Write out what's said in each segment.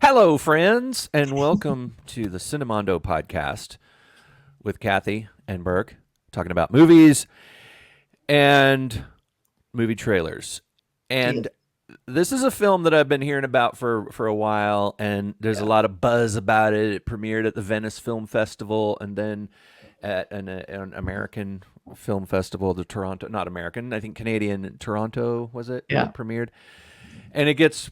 Hello, friends, and welcome to the Cinemondo podcast with Kathy and Burk, talking about movies and movie trailers. And this is a film that I've been hearing about for a while, and there's a lot of buzz about it. It premiered at the Venice Film Festival, and then at an American film festival, the Toronto, not American, I think Canadian Toronto was it? Yeah. It premiered, and it gets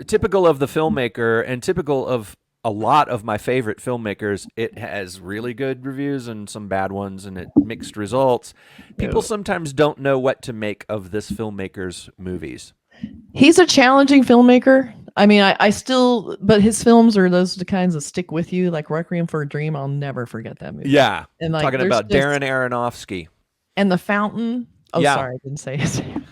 typical of the filmmaker and typical of a lot of my favorite filmmakers. It has really good reviews and some bad ones, and it mixed results. People sometimes don't know what to make of this filmmaker's movies. He's a challenging filmmaker. I mean, but his films are those the kinds that stick with you, like Requiem for a Dream. I'll never forget that movie. Yeah, and like talking about Darren Aronofsky and The Fountain. Oh, Yeah. sorry, I didn't say his name.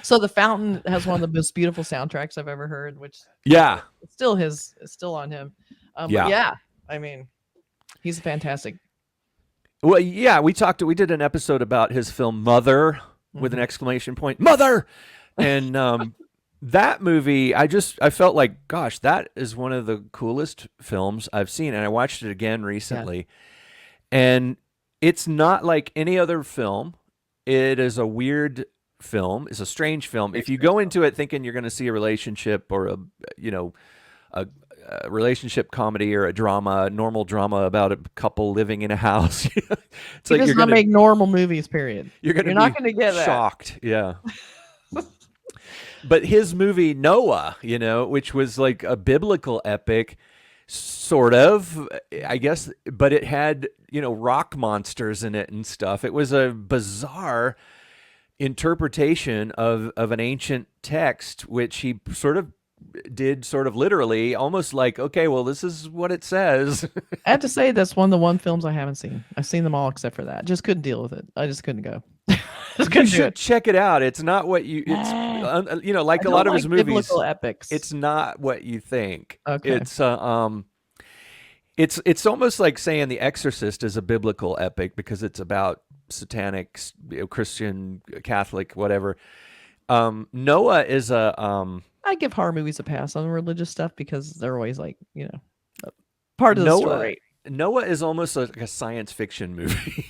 So The Fountain has one of the most beautiful soundtracks I've ever heard, which it's still on him. But yeah, I mean, he's fantastic. Well, yeah, we did an episode about his film Mother with an exclamation point, Mother, and that movie, I felt like, gosh, that is one of the coolest films I've seen, and I watched it again recently, and it's not like any other film. It is a weird film. It's a strange film. If you go into it thinking you're going to see a relationship or a relationship comedy or a normal drama about a couple living in a house, it's like you're going to make normal movies. Period. You're not going to get shocked. Yeah. But his movie Noah, which was like a biblical epic, sort of, I guess, but it had rock monsters in it and stuff. It was a bizarre interpretation of an ancient text, which he sort of literally, almost like, okay, well, this is what it says. I have to say that's one of the films I haven't seen. I've seen them all except for that. Just couldn't deal with it. I just couldn't go. You should check it out. It's not what you. It's like a lot of his movies. Biblical epics. It's not what you think. Okay. It's almost like saying The Exorcist is a biblical epic because it's about satanic, Christian, Catholic, whatever. Noah is I give horror movies a pass on religious stuff because they're always like, part of the story. Noah is almost like a science fiction movie.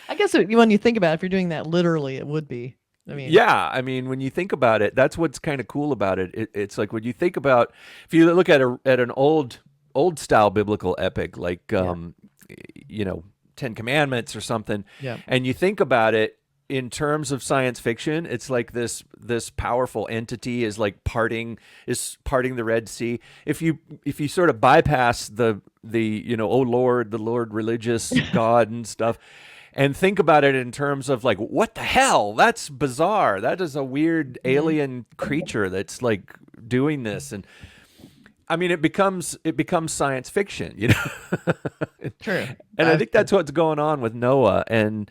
I guess when you think about it, if you're doing that literally, it would be. I mean, when you think about it, that's what's kind of cool about it. It's like when you think about, if you look at an old style biblical epic, like Ten Commandments or something, and you think about it in terms of science fiction, it's like this powerful entity is parting the Red Sea. If you sort of bypass the oh Lord, the Lord religious God and stuff, and think about it in terms of like, what the hell? That's bizarre. That is a weird alien creature that's like doing this, and I mean, it becomes science fiction, True. And I think that's what's going on with Noah and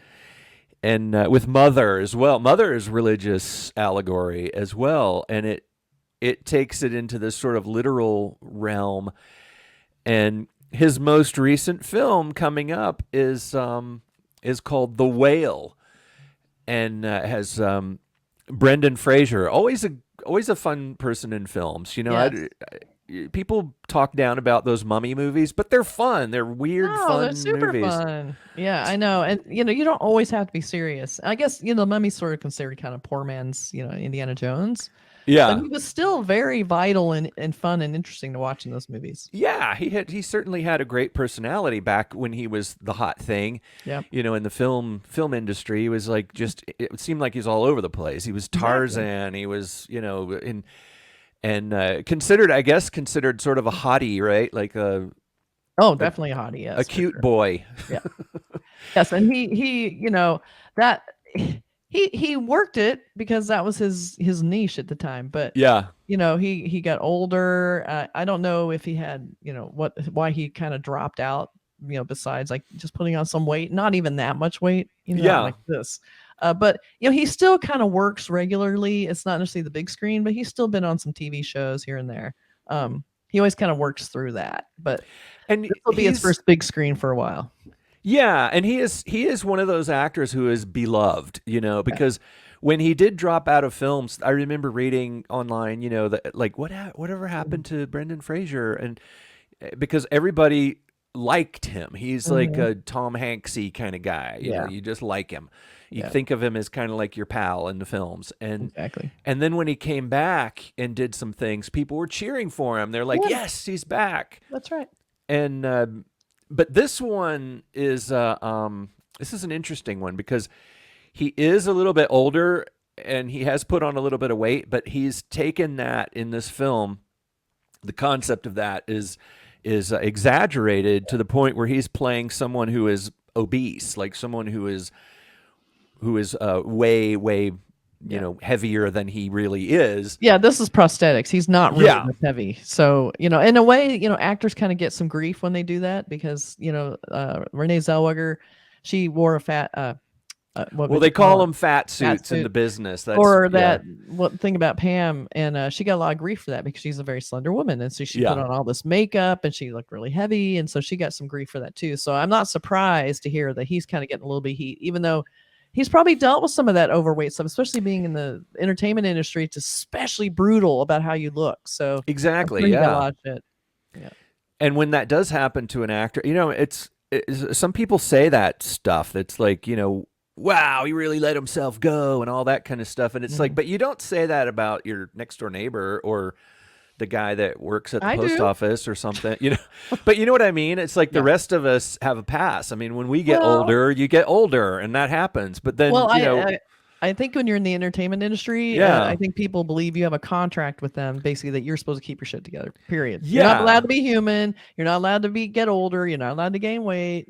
with Mother as well. Mother is religious allegory as well, and it takes it into this sort of literal realm. And his most recent film coming up is called The Whale, and has Brendan Fraser, always a fun person in films. People talk down about those mummy movies, but they're fun. They're weird, fun they're super movies. Fun. Yeah, I know. And, you don't always have to be serious. I guess, the mummy's sort of considered kind of poor man's, Indiana Jones. Yeah. But he was still very vital and fun and interesting to watch in those movies. Yeah, he certainly had a great personality back when he was the hot thing. Yeah. In the film industry, he was like it seemed like he was all over the place. He was Tarzan. He was, considered sort of a hottie, right? Like definitely a hottie. Yes, a cute boy. Yeah. Yes, and he worked it because that was his niche at the time. But he got older. I don't know if he had why he kind of dropped out. Besides like just putting on some weight, not even that much weight. Like this. But he still kind of works regularly. It's not necessarily the big screen, but he's still been on some TV shows here and there. He always kind of works through that. But this will be his first big screen for a while. Yeah, and he is one of those actors who is beloved, because when he did drop out of films, I remember reading online, that like whatever happened to Brendan Fraser, and because everybody liked him. He's like a Tom Hanksy kind of guy. You just like him. You think of him as kind of like your pal in the films. And and then when he came back and did some things, people were cheering for him. They're like, yes, he's back. That's right. And but this one is this is an interesting one because he is a little bit older and he has put on a little bit of weight, but he's taken that in this film. The concept of that is exaggerated to the point where he's playing someone who is obese, like someone who is way heavier than he really is. Yeah, this is prosthetics. He's not really that heavy. So, in a way, actors kind of get some grief when they do that because, Renee Zellweger, she wore a fat they call them fat suits in the business. What thing about Pam, and she got a lot of grief for that because she's a very slender woman, and so she put on all this makeup and she looked really heavy, and so she got some grief for that too. So I'm not surprised to hear that he's kind of getting a little bit of heat, even though he's probably dealt with some of that overweight stuff, especially being in the entertainment industry. It's especially brutal about how you look. So exactly, a lot of shit. Yeah. And when that does happen to an actor, it's some people say that stuff. That's like, wow, he really let himself go and all that kind of stuff. And it's like, but you don't say that about your next door neighbor or the guy that works at the post office or something, but you know what I mean? It's like the rest of us have a pass. I mean, when we get older, you get older and that happens. But then, I think when you're in the entertainment industry, I think people believe you have a contract with them, basically, that you're supposed to keep your shit together, period. You're not allowed to be human. You're not allowed to get older. You're not allowed to gain weight,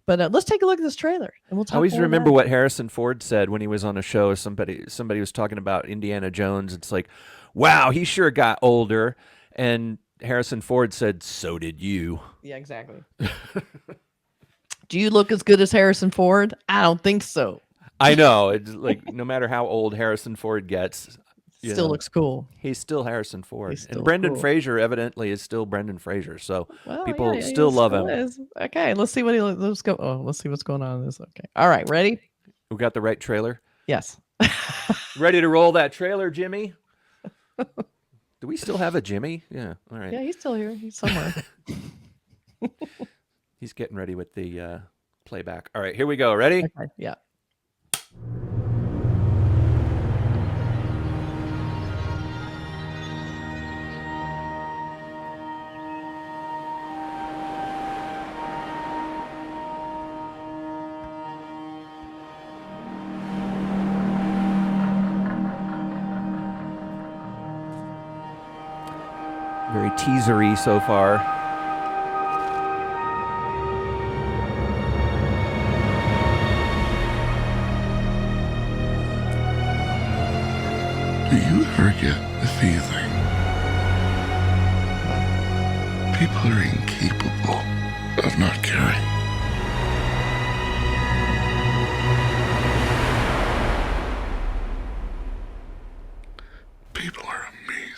But let's take a look at this trailer, and we'll talk. I always remember what Harrison Ford said when he was on a show. Somebody was talking about Indiana Jones. It's like, wow, he sure got older. And Harrison Ford said, so did you. Yeah, exactly. Do you look as good as Harrison Ford? I don't think so. I know. It's like no matter how old Harrison Ford gets, still looks cool. He's still Harrison Ford. And Brendan Fraser evidently is still Brendan Fraser. So people still love him. Okay, let's see let's go. Oh, let's see what's going on in this. Okay. All right, ready? We got the right trailer? Yes. Ready to roll that trailer, Jimmy? Do we still have a Jimmy? Yeah. All right. Yeah, he's still here. He's somewhere. He's getting ready with the playback. All right, here we go. Ready? Okay. Yeah. Very teasery so far. Do you ever get the feeling people are incapable of not caring? People are amazing.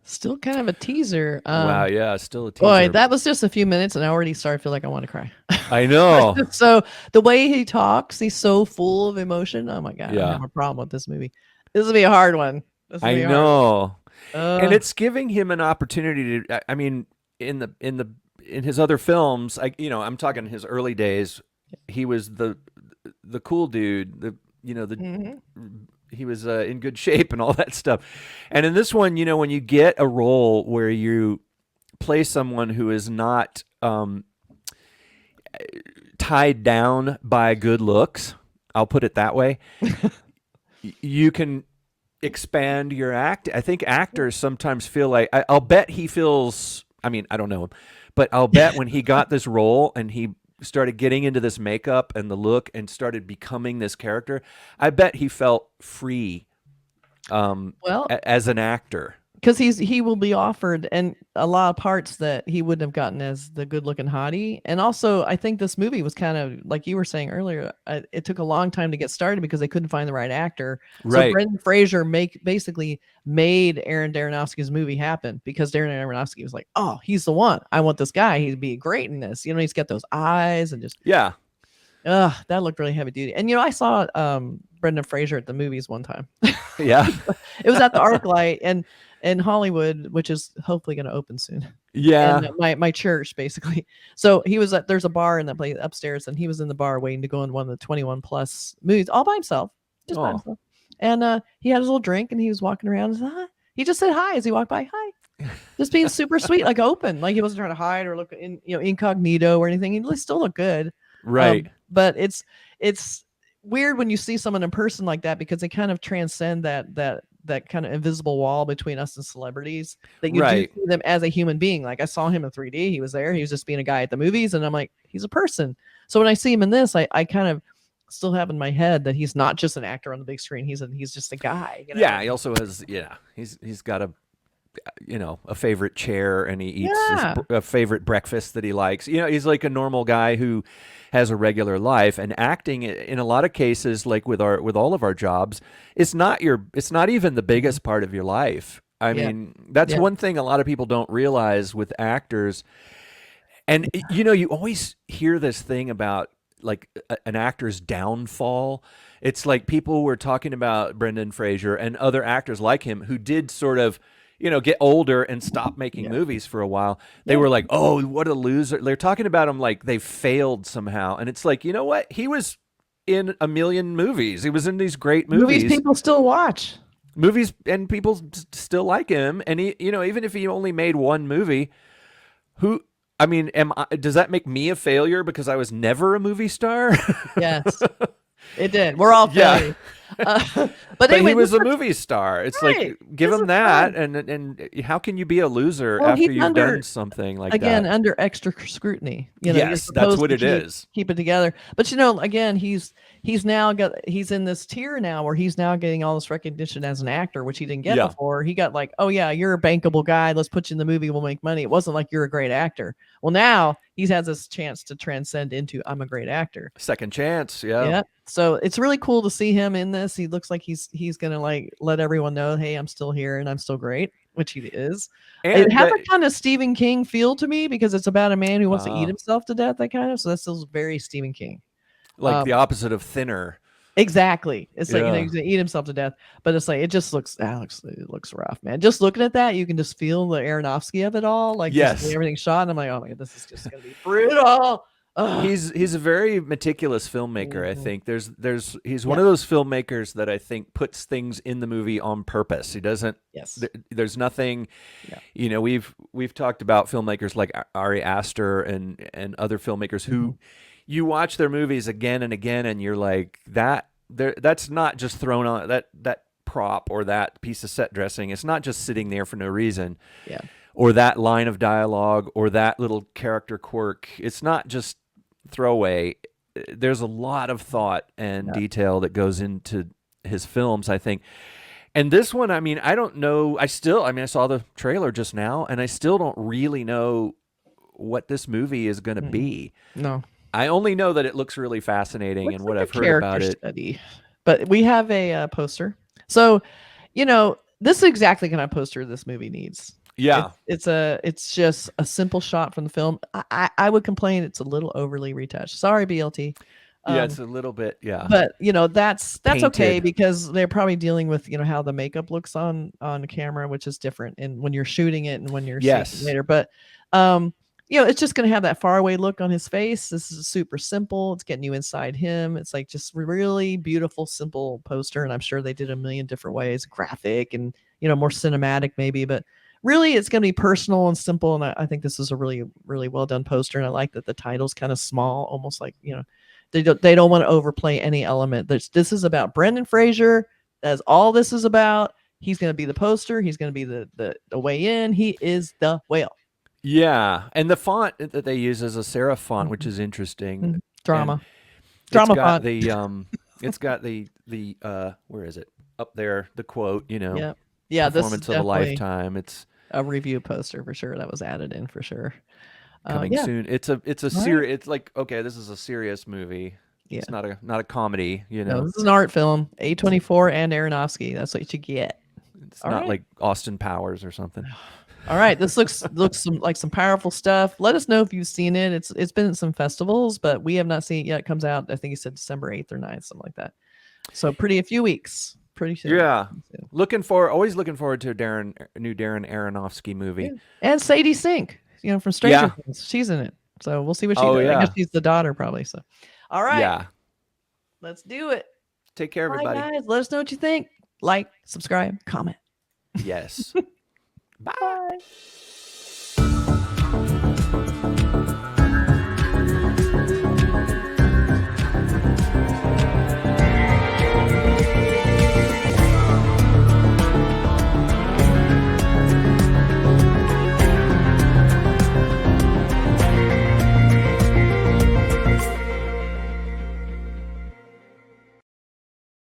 Still kind of a teaser. Wow, yeah, still a teaser. Boy, that was just a few minutes, and I already started to feel like I want to cry. I know. So the way he talks, he's so full of emotion. Oh my God, Yeah. I have a problem with this movie. This will be a hard one. I know. And it's giving him an opportunity to. I mean, in his other films, I'm talking his early days. He was the cool dude. He was in good shape and all that stuff. And in this one, when you get a role where you play someone who is not tied down by good looks, I'll put it that way, you can expand your act. I think actors sometimes feel like, I'll bet he feels, I don't know him, but I'll bet when he got this role and he started getting into this makeup and the look and started becoming this character, I bet he felt free as an actor. because he will be offered and a lot of parts that he wouldn't have gotten as the good looking hottie. And also I think this movie was kind of like you were saying earlier, it took a long time to get started because they couldn't find the right actor. So Right. Brendan Fraser basically made Darren Aronofsky's movie happen because Darren Aronofsky was like, oh, he's the one, I want this guy, he'd be great in this, he's got those eyes and just that looked really heavy duty. And I saw Brendan Fraser at the movies one time. Yeah. It was at the ArcLight and in Hollywood, which is hopefully going to open soon. Yeah. And my church, basically. So he was there's a bar in that place upstairs, and he was in the bar waiting to go in one of the 21 plus movies all by himself, just by himself. And he had his little drink, and he was walking around. And he just said hi as he walked by. Hi. Just being super sweet, like open, like he wasn't trying to hide or look in, incognito or anything. He still looked good. Right. But it's weird when you see someone in person like that because they kind of transcend that kind of invisible wall between us and celebrities, that you do see them as a human being. Like I saw him in 3D. He was there. He was just being a guy at the movies. And I'm like, he's a person. So when I see him in this, I kind of still have in my head that he's not just an actor on the big screen. He's just a guy. Yeah. He also has, he's got a favorite chair, and he eats a favorite breakfast that he likes. He's like a normal guy who has a regular life, and acting in a lot of cases, like with all of our jobs, it's not even the biggest part of your life. I mean, that's one thing a lot of people don't realize with actors. And you always hear this thing about like an actor's downfall. It's like people were talking about Brendan Fraser and other actors like him who did sort of get older and stop making movies for a while. They were like, oh, what a loser. They're talking about him like they failed somehow. And it's like, you know what? He was in a million movies. He was in these great movies. People still watch. Movies, and people still like him. And he, even if he only made one movie, does that make me a failure because I was never a movie star? Yes. It did. We're all failures. But anyway, he was a movie star. It's like, give him that, and how can you be a loser after you've done something like that? Again, under extra scrutiny. Yes, that's what it is. Keep it together. But again, he's in this tier now where he's now getting all this recognition as an actor, which he didn't get before. He got like, oh yeah, you're a bankable guy. Let's put you in the movie. We'll make money. It wasn't like you're a great actor. Well, now he has this chance to transcend into I'm a great actor. Second chance. Yeah. So it's really cool to see him in this. He looks like he's gonna like let everyone know, hey, I'm still here and I'm still great, which he is. And it has a kind of Stephen King feel to me because it's about a man who wants to eat himself to death. That kind of. So that feels very Stephen King. Like the opposite of Thinner. Exactly. It's like he's gonna eat himself to death, but it's like it just looks it looks rough, man. Just looking at that, you can just feel the Aronofsky of it all. Like just everything shot, and I'm like, oh my god, this is just gonna be brutal. He's a very meticulous filmmaker. I think he's one of those filmmakers that I think puts things in the movie on purpose. He doesn't. Yes. There's nothing. Yeah. We've talked about filmmakers like Ari Aster and other filmmakers who you watch their movies again and again, and you're like that's not just thrown on that prop or that piece of set dressing. It's not just sitting there for no reason. Yeah. Or that line of dialogue or that little character quirk. It's not just throwaway. There's a lot of thought and detail that goes into his films, I think. And this one, I mean, I don't know. I saw the trailer just now, and I still don't really know what this movie is going to be. No. I only know that it looks really fascinating and what I've heard about it. Study. But we have a poster. So, this is exactly the kind of poster this movie needs. Yeah, it's just a simple shot from the film. I would complain it's a little overly retouched. Sorry, BLT. Yeah, it's a little bit. Yeah, but that's Painted. Okay because they're probably dealing with how the makeup looks on camera, which is different, and when you're shooting it and when you're seeing it later. But it's just going to have that faraway look on his face. This is super simple. It's getting you inside him. It's like just really beautiful, simple poster, and I'm sure they did a million different ways, graphic and more cinematic maybe, but. Really, it's going to be personal and simple, and I think this is a really, really well done poster. And I like that the title's kind of small, almost like they don't want to overplay any element. This is about Brendan Fraser. That's all this is about. He's going to be the poster. He's going to be the way in. He is the whale. Yeah, and the font that they use is a serif font, which is interesting. Drama font. The it's got the where is it? Up there, the quote. Yeah. Yeah, this is performance of a definitely lifetime. It's a review poster for sure. That was added in for sure. coming soon. It's a serious. Right. It's like, okay, this is a serious movie. Yeah. It's not a comedy. You No, know, this is an art film. A24 and Aronofsky. That's what you get. it's not like Austin Powers or something. All right, this looks like some powerful stuff. Let us know if you've seen it. It's been at some festivals, but we have not seen it yet. It comes out, I think he said December 8th or 9th, something like that. So a few weeks. Pretty soon. Yeah. Always looking forward to a new Darren Aronofsky movie. Yeah. And Sadie Sink, from Stranger Things. She's in it. So we'll see what she does. Yeah. I guess she's the daughter probably. So all right. Yeah. Let's do it. Take care, everybody. Bye, guys. Let us know what you think. Like, subscribe, comment. Yes. Bye. Bye.